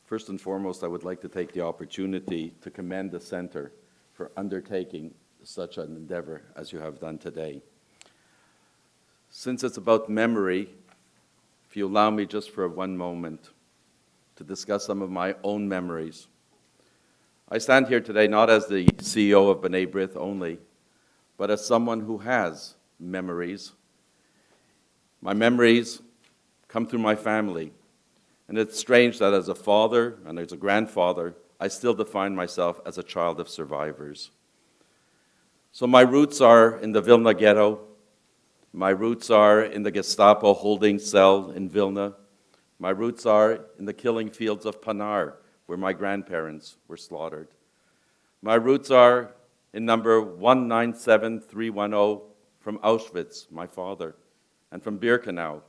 First and foremost, I would like to take the opportunity to commend the Centre for undertaking such an endeavor as you have done today. Since it's about memory, if you allow me just for one moment to discuss some of my own memories. I stand here today not as the CEO of Bennett Brith only, but as someone who has memories. My memories come through my family. And it's strange that as a father and as a grandfather, I still define myself as a child of survivors. So my roots are in the Vilna ghetto. My roots are in the Gestapo holding cell in Vilna. My roots are in the killing fields of Panar, where my grandparents were slaughtered. My roots are in number 197310 from Auschwitz, my father, and from Birkenau.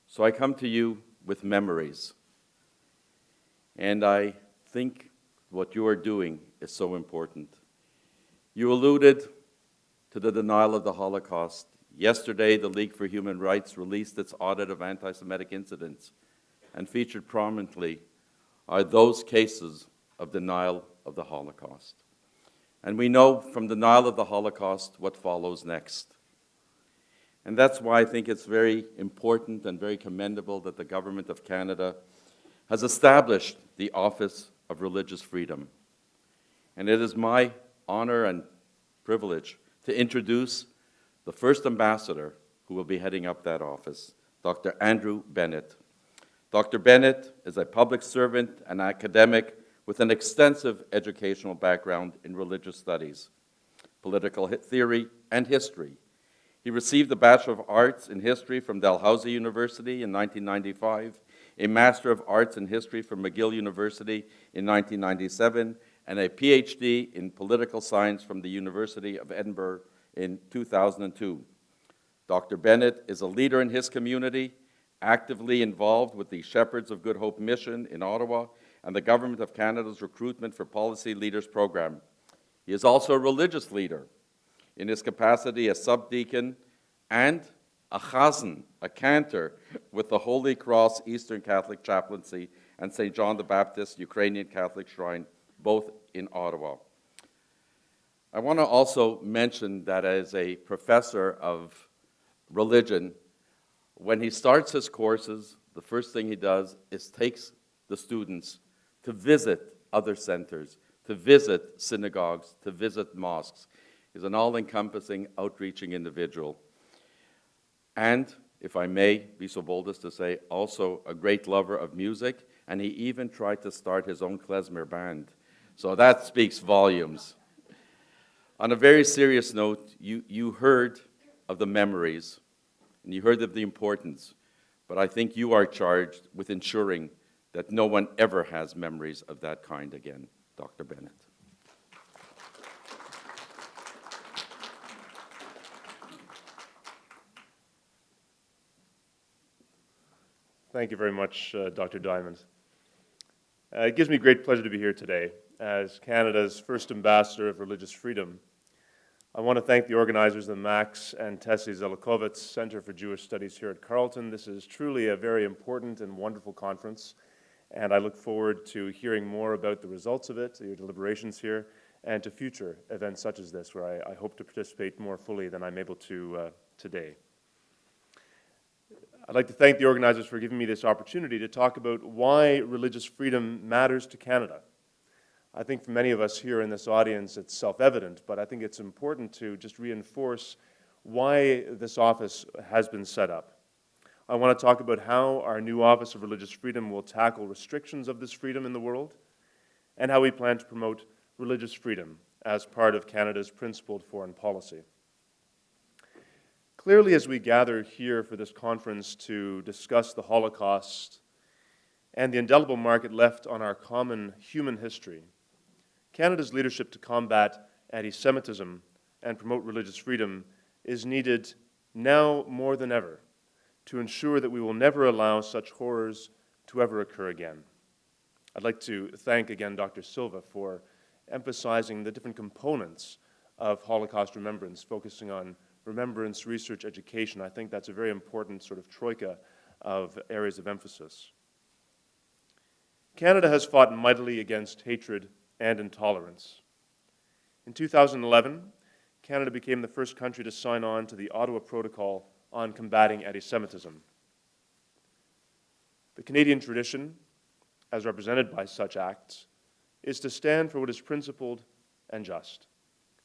So I come to you with memories. And I think what you are doing is so important. You alluded to the denial of the Holocaust. Yesterday, the League for Human Rights released its audit of anti-Semitic incidents, and featured prominently are those cases of denial of the Holocaust. And we know from denial of the Holocaust what follows next. And that's why I think it's very important and very commendable that the Government of Canada has established the Office of Religious Freedom. And it is my honor and privilege to introduce the first ambassador who will be heading up that office, Dr. Andrew Bennett. Dr. Bennett is a public servant and academic with an extensive educational background in religious studies, political theory, and history. He received a Bachelor of Arts in History from Dalhousie University in 1995, a Master of Arts in History from McGill University in 1997, and a PhD in Political Science from the University of Edinburgh in 2002. Dr. Bennett is a leader in his community, actively involved with the Shepherds of Good Hope mission in Ottawa and the Government of Canada's Recruitment for Policy Leaders program. He is also a religious leader in his capacity as subdeacon and a chazan, a cantor, with the Holy Cross Eastern Catholic Chaplaincy and St. John the Baptist Ukrainian Catholic Shrine, both in Ottawa. I want to also mention that as a professor of religion, when he starts his courses, the first thing he does is takes the students to visit other centers, to visit synagogues, to visit mosques. He's an all-encompassing, outreaching individual. And, if I may be so bold as to say, also a great lover of music, and he even tried to start his own klezmer band. So that speaks volumes. On a very serious note, you heard of the memories, and you heard of the importance, but I think you are charged with ensuring that no one ever has memories of that kind again, Dr. Bennett. Thank you very much, Dr. Dimant. It gives me great pleasure to be here today as Canada's first ambassador of religious freedom. I want to thank the organizers of the Max and Tessie Zelikovitz Center for Jewish Studies here at Carleton. This is truly a very important and wonderful conference, and I look forward to hearing more about the results of it, your deliberations here, and to future events such as this, where I hope to participate more fully than I'm able to today. I'd like to thank the organizers for giving me this opportunity to talk about why religious freedom matters to Canada. I think for many of us here in this audience it's self-evident, but I think it's important to just reinforce why this office has been set up. I want to talk about how our new Office of Religious Freedom will tackle restrictions of this freedom in the world, and how we plan to promote religious freedom as part of Canada's principled foreign policy. Clearly, as we gather here for this conference to discuss the Holocaust and the indelible mark it left on our common human history, Canada's leadership to combat anti-Semitism and promote religious freedom is needed now more than ever to ensure that we will never allow such horrors to ever occur again. I'd like to thank again Dr. Silva for emphasizing the different components of Holocaust remembrance, focusing on remembrance, research, education. I think that's a very important sort of troika of areas of emphasis. Canada has fought mightily against hatred and intolerance. In 2011, Canada became the first country to sign on to the Ottawa Protocol on combating anti-Semitism. The Canadian tradition, as represented by such acts, is to stand for what is principled and just,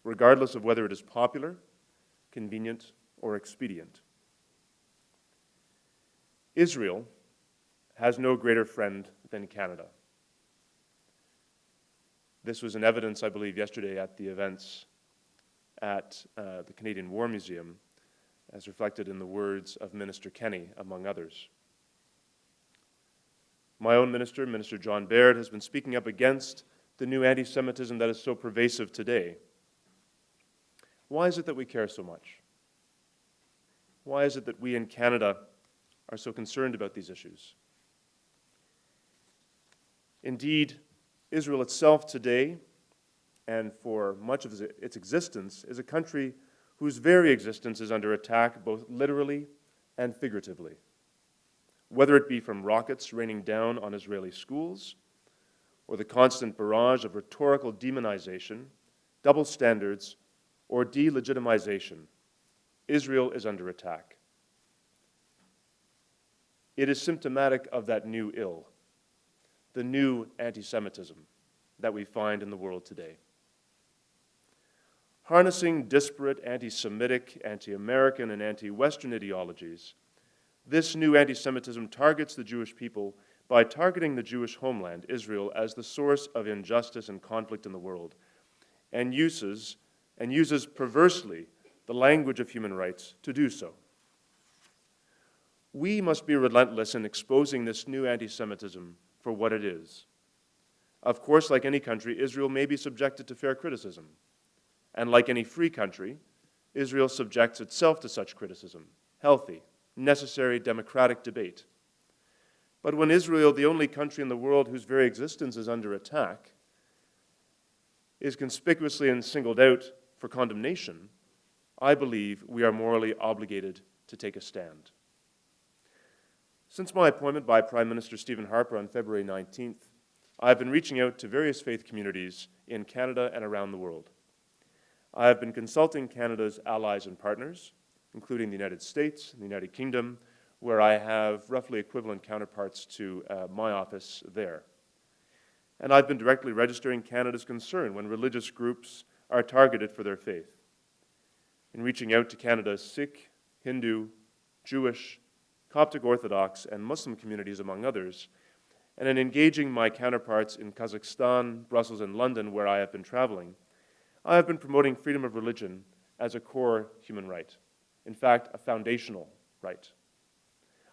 regardless of whether it is popular, convenient, or expedient. Israel has no greater friend than Canada. This was in evidence, I believe, yesterday at the events at the Canadian War Museum, as reflected in the words of Minister Kenney, among others. My own minister, Minister John Baird, has been speaking up against the new anti-Semitism that is so pervasive today. Why is it that we care so much? Why is it that we in Canada are so concerned about these issues? Indeed, Israel itself today, and for much of its existence, is a country whose very existence is under attack both literally and figuratively, whether it be from rockets raining down on Israeli schools or the constant barrage of rhetorical demonization, double standards, or delegitimization. Israel is under attack. It is symptomatic of that new ill, the new anti-Semitism that we find in the world today. Harnessing disparate anti-Semitic, anti-American, and anti-Western ideologies, this new anti-Semitism targets the Jewish people by targeting the Jewish homeland, Israel, as the source of injustice and conflict in the world, and uses perversely the language of human rights to do so. We must be relentless in exposing this new anti-Semitism for what it is. Of course, like any country, Israel may be subjected to fair criticism. And like any free country, Israel subjects itself to such criticism, healthy, necessary democratic debate. But when Israel, the only country in the world whose very existence is under attack, is conspicuously and singled out for condemnation, I believe we are morally obligated to take a stand. Since my appointment by Prime Minister Stephen Harper on February 19th, I have been reaching out to various faith communities in Canada and around the world. I have been consulting Canada's allies and partners, including the United States and the United Kingdom, where I have roughly equivalent counterparts to my office there. And I've been directly registering Canada's concern when religious groups are targeted for their faith. In reaching out to Canada's Sikh, Hindu, Jewish, Coptic Orthodox, and Muslim communities, among others, and in engaging my counterparts in Kazakhstan, Brussels, and London, where I have been traveling, I have been promoting freedom of religion as a core human right. In fact, a foundational right.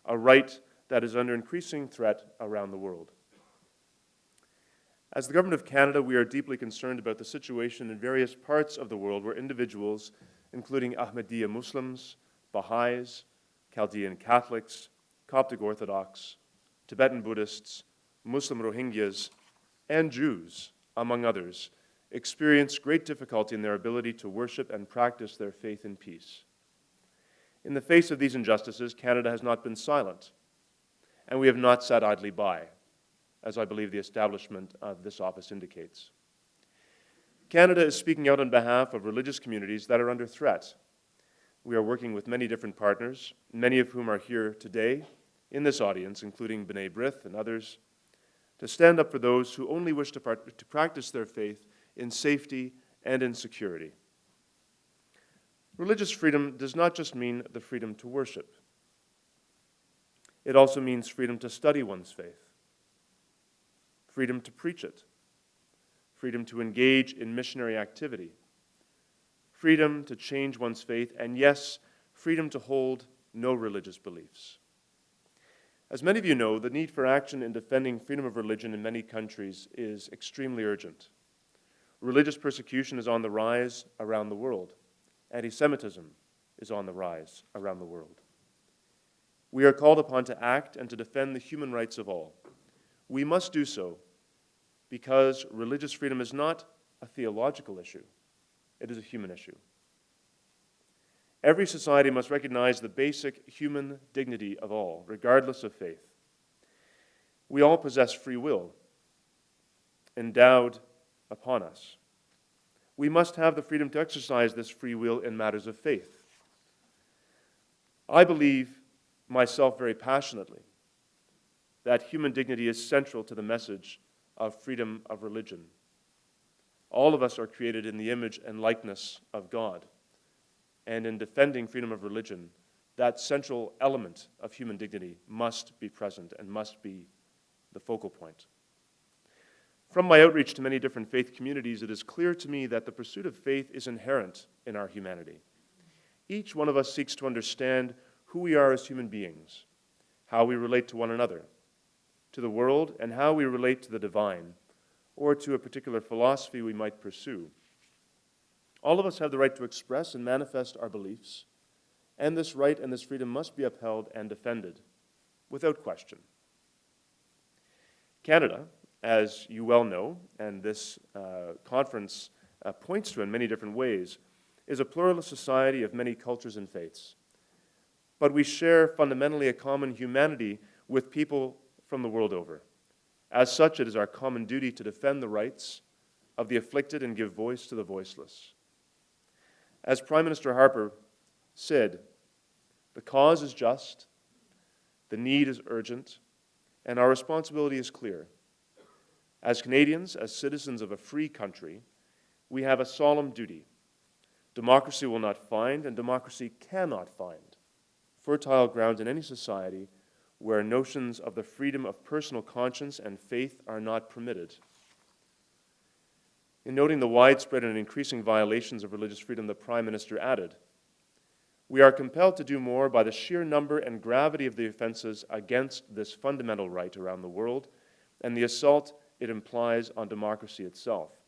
A right that is under increasing threat around the world. As the Government of Canada, we are deeply concerned about the situation in various parts of the world where individuals, including Ahmadiyya Muslims, Baha'is, Chaldean Catholics, Coptic Orthodox, Tibetan Buddhists, Muslim Rohingyas, and Jews, among others, experience great difficulty in their ability to worship and practice their faith in peace. In the face of these injustices, Canada has not been silent, and we have not sat idly by, as I believe the establishment of this office indicates. Canada is speaking out on behalf of religious communities that are under threat. We are working with many different partners, many of whom are here today in this audience, including B'nai Brith and others, to stand up for those who only wish to practice their faith in safety and in security. Religious freedom does not just mean the freedom to worship. It also means freedom to study one's faith, freedom to preach it, freedom to engage in missionary activity, freedom to change one's faith, and yes, freedom to hold no religious beliefs. As many of you know, the need for action in defending freedom of religion in many countries is extremely urgent. Religious persecution is on the rise around the world. Anti-Semitism is on the rise around the world. We are called upon to act and to defend the human rights of all. We must do so because religious freedom is not a theological issue. It is a human issue. Every society must recognize the basic human dignity of all, regardless of faith. We all possess free will, endowed upon us. We must have the freedom to exercise this free will in matters of faith. I believe myself very passionately that human dignity is central to the message of freedom of religion. All of us are created in the image and likeness of God. And in defending freedom of religion, that central element of human dignity must be present and must be the focal point. From my outreach to many different faith communities, it is clear to me that the pursuit of faith is inherent in our humanity. Each one of us seeks to understand who we are as human beings, how we relate to one another, to the world, and how we relate to the divine, or to a particular philosophy we might pursue. All of us have the right to express and manifest our beliefs, and this right and this freedom must be upheld and defended, without question. Canada, as you well know, and this conference points to in many different ways, is a pluralist society of many cultures and faiths. But we share fundamentally a common humanity with people from the world over. As such, it is our common duty to defend the rights of the afflicted and give voice to the voiceless. As Prime Minister Harper said, the cause is just, the need is urgent, and our responsibility is clear. As Canadians, as citizens of a free country, we have a solemn duty. Democracy will not find, and democracy cannot find, fertile ground in any society where notions of the freedom of personal conscience and faith are not permitted. In noting the widespread and increasing violations of religious freedom, the Prime Minister added, "We are compelled to do more by the sheer number and gravity of the offenses against this fundamental right around the world and the assault it implies on democracy itself."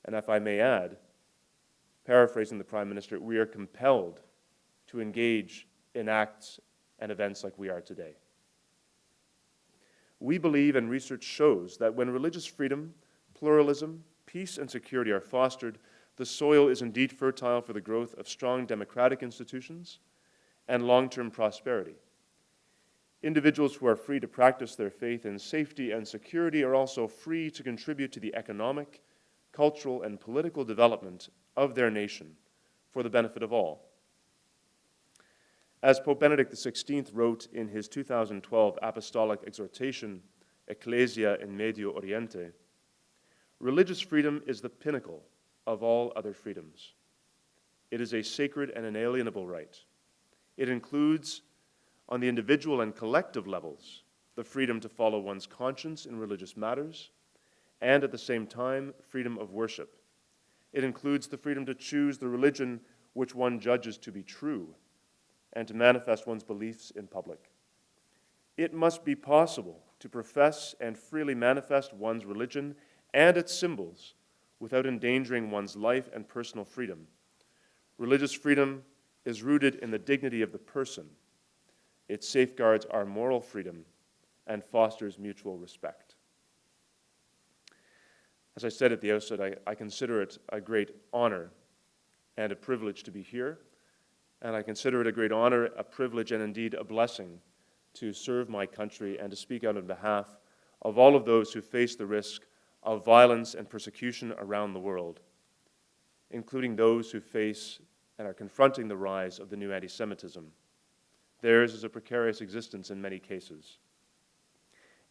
And if I may add, paraphrasing the Prime Minister, we are compelled to engage in acts and events like we are today. We believe, and research shows, that when religious freedom, pluralism, peace, and security are fostered, the soil is indeed fertile for the growth of strong democratic institutions and long-term prosperity. Individuals who are free to practice their faith in safety and security are also free to contribute to the economic, cultural, and political development of their nation for the benefit of all. As Pope Benedict XVI wrote in his 2012 apostolic exhortation, Ecclesia in Medio Oriente, religious freedom is the pinnacle of all other freedoms. It is a sacred and inalienable right. It includes, on the individual and collective levels, the freedom to follow one's conscience in religious matters, and at the same time, freedom of worship. It includes the freedom to choose the religion which one judges to be true, and to manifest one's beliefs in public. It must be possible to profess and freely manifest one's religion and its symbols without endangering one's life and personal freedom. Religious freedom is rooted in the dignity of the person. It safeguards our moral freedom and fosters mutual respect. As I said at the outset, I consider it a great honor and a privilege to be here. And I consider it a great honor, a privilege, and indeed a blessing to serve my country and to speak out on behalf of all of those who face the risk of violence and persecution around the world, including those who face and are confronting the rise of the new anti-Semitism. Theirs is a precarious existence in many cases.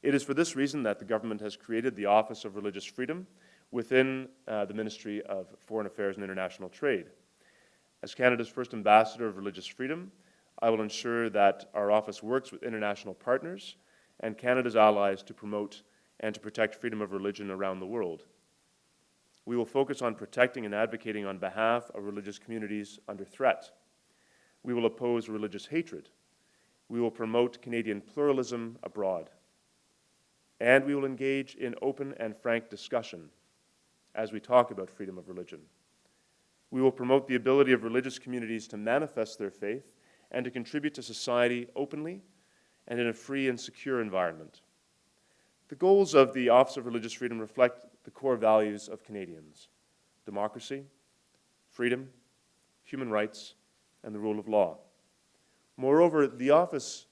It is for this reason that the government has created the Office of Religious Freedom within the Ministry of Foreign Affairs and International Trade. As Canada's first ambassador of religious freedom, I will ensure that our office works with international partners and Canada's allies to promote and to protect freedom of religion around the world. We will focus on protecting and advocating on behalf of religious communities under threat. We will oppose religious hatred. We will promote Canadian pluralism abroad. And we will engage in open and frank discussion as we talk about freedom of religion. We will promote the ability of religious communities to manifest their faith and to contribute to society openly and in a free and secure environment. The goals of the Office of Religious Freedom reflect the core values of Canadians: democracy, freedom, human rights, and the rule of law. Moreover, the office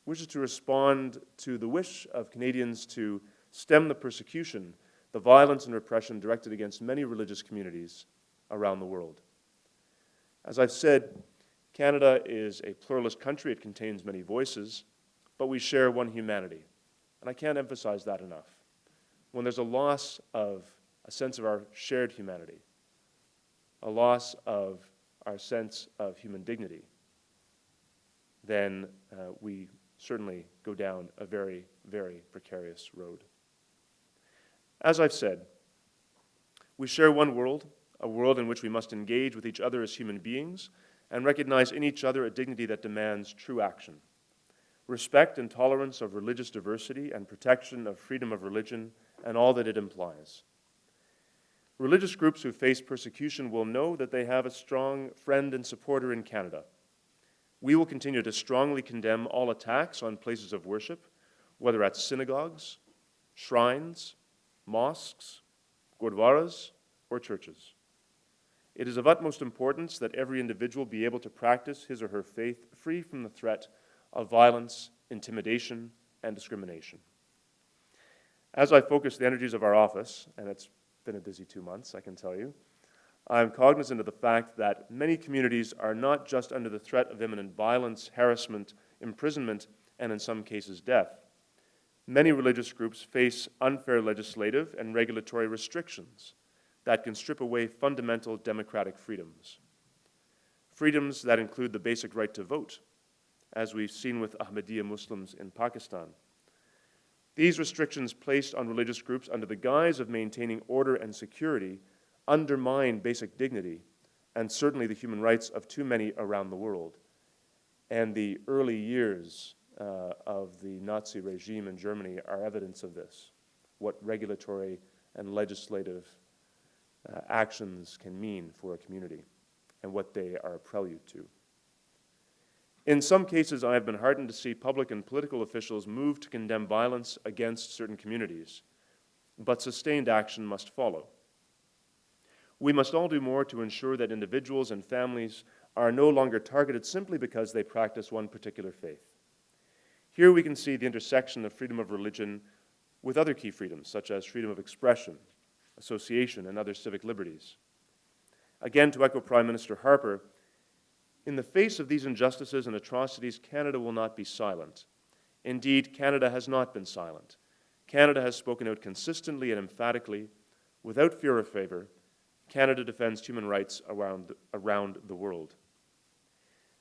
wishes to respond to the wish of Canadians to stem the persecution the violence and repression directed against many religious communities around the world. As I've said, Canada is a pluralist country. It contains many voices, but we share one humanity. And I can't emphasize that enough. When there's a loss of a sense of our shared humanity, a loss of our sense of human dignity, then we certainly go down a very, very precarious road. As I've said, we share one world, a world in which we must engage with each other as human beings and recognize in each other a dignity that demands true action. Respect and tolerance of religious diversity and protection of freedom of religion and all that it implies. Religious groups who face persecution will know that they have a strong friend and supporter in Canada. We will continue to strongly condemn all attacks on places of worship, whether at synagogues, shrines, mosques, gurdwaras, or churches. It is of utmost importance that every individual be able to practice his or her faith free from the threat of violence, intimidation, and discrimination. As I focus the energies of our office, and it's been a busy 2 months, I can tell you, I'm cognizant of the fact that many communities are not just under the threat of imminent violence, harassment, imprisonment, and in some cases death. Many religious groups face unfair legislative and regulatory restrictions that can strip away fundamental democratic freedoms. Freedoms that include the basic right to vote, as we've seen with Ahmadiyya Muslims in Pakistan. These restrictions placed on religious groups under the guise of maintaining order and security undermine basic dignity and certainly the human rights of too many around the world. And the early years of the Nazi regime in Germany are evidence of this, what regulatory and legislative actions can mean for a community and what they are a prelude to. In some cases, I have been heartened to see public and political officials move to condemn violence against certain communities, but sustained action must follow. We must all do more to ensure that individuals and families are no longer targeted simply because they practice one particular faith. Here we can see the intersection of freedom of religion with other key freedoms, such as freedom of expression, association, and other civic liberties. Again, to echo Prime Minister Harper, in the face of these injustices and atrocities, Canada will not be silent. Indeed, Canada has not been silent. Canada has spoken out consistently and emphatically, without fear or favor. Canada defends human rights around the world.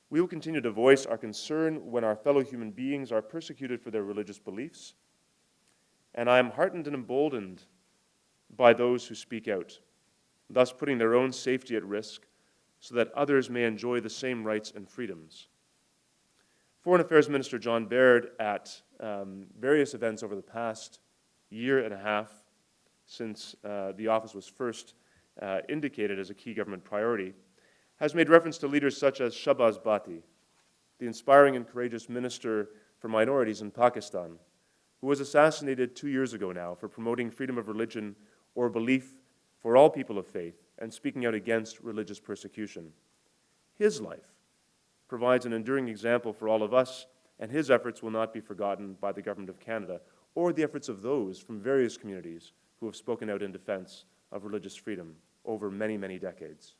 We will continue to voice our concern when our fellow human beings are persecuted for their religious beliefs, and I am heartened and emboldened by those who speak out, thus putting their own safety at risk so that others may enjoy the same rights and freedoms. Foreign Affairs Minister John Baird, at various events over the past year and a half since the office was first indicated as a key government priority, has made reference to leaders such as Shahbaz Bhatti, the inspiring and courageous minister for minorities in Pakistan, who was assassinated 2 years ago now for promoting freedom of religion or belief for all people of faith and speaking out against religious persecution. His life provides an enduring example for all of us, and his efforts will not be forgotten by the Government of Canada or the efforts of those from various communities who have spoken out in defense of religious freedom over many, many decades.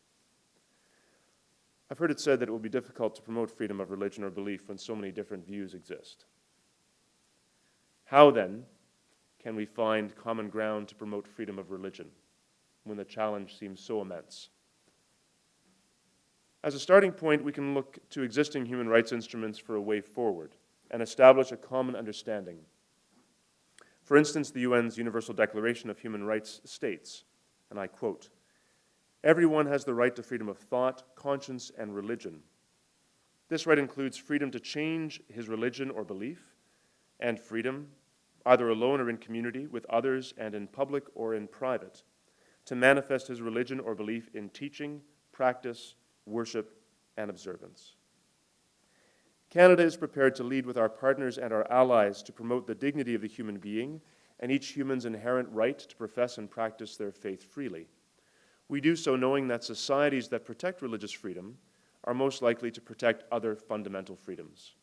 I've heard it said that it will be difficult to promote freedom of religion or belief when so many different views exist. How, then, can we find common ground to promote freedom of religion when the challenge seems so immense? As a starting point, we can look to existing human rights instruments for a way forward and establish a common understanding. For instance, the UN's Universal Declaration of Human Rights states, and I quote, "Everyone has the right to freedom of thought, conscience, and religion. This right includes freedom to change his religion or belief, and freedom, either alone or in community, with others and in public or in private, to manifest his religion or belief in teaching, practice, worship, and observance." Canada is prepared to lead with our partners and our allies to promote the dignity of the human being and each human's inherent right to profess and practice their faith freely. We do so knowing that societies that protect religious freedom are most likely to protect other fundamental freedoms.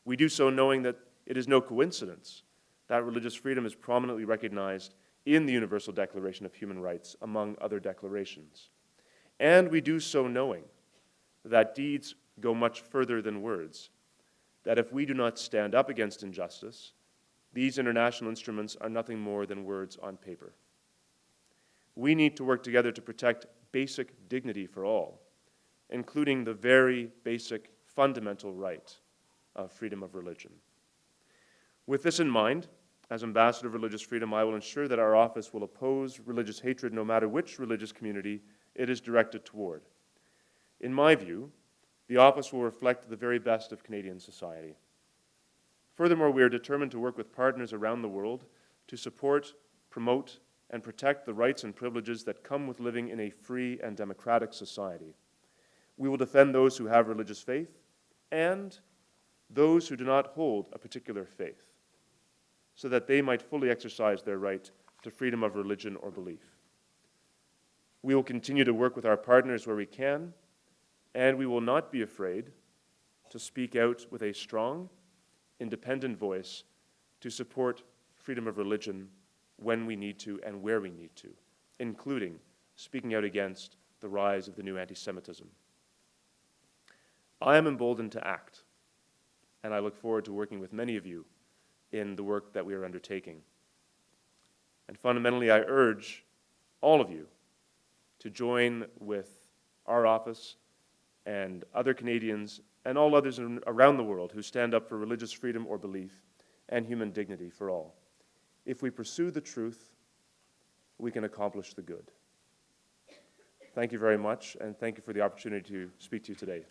We do so knowing that it is no coincidence that religious freedom is prominently recognized in the Universal Declaration of Human Rights, among other declarations. And we do so knowing that deeds go much further than words, that if we do not stand up against injustice, these international instruments are nothing more than words on paper. We need to work together to protect basic dignity for all, including the very basic fundamental right of freedom of religion. With this in mind, as Ambassador of Religious Freedom, I will ensure that our office will oppose religious hatred no matter which religious community it is directed toward. In my view, the office will reflect the very best of Canadian society. Furthermore, we are determined to work with partners around the world to support, promote, and protect the rights and privileges that come with living in a free and democratic society. We will defend those who have religious faith and those who do not hold a particular faith, so that they might fully exercise their right to freedom of religion or belief. We will continue to work with our partners where we can, and we will not be afraid to speak out with a strong, independent voice to support freedom of religion when we need to and where we need to, including speaking out against the rise of the new anti-Semitism. I am emboldened to act, and I look forward to working with many of you in the work that we are undertaking. And fundamentally, I urge all of you to join with our office and other Canadians and all others around the world who stand up for religious freedom or belief and human dignity for all. If we pursue the truth, we can accomplish the good. Thank you very much, and thank you for the opportunity to speak to you today.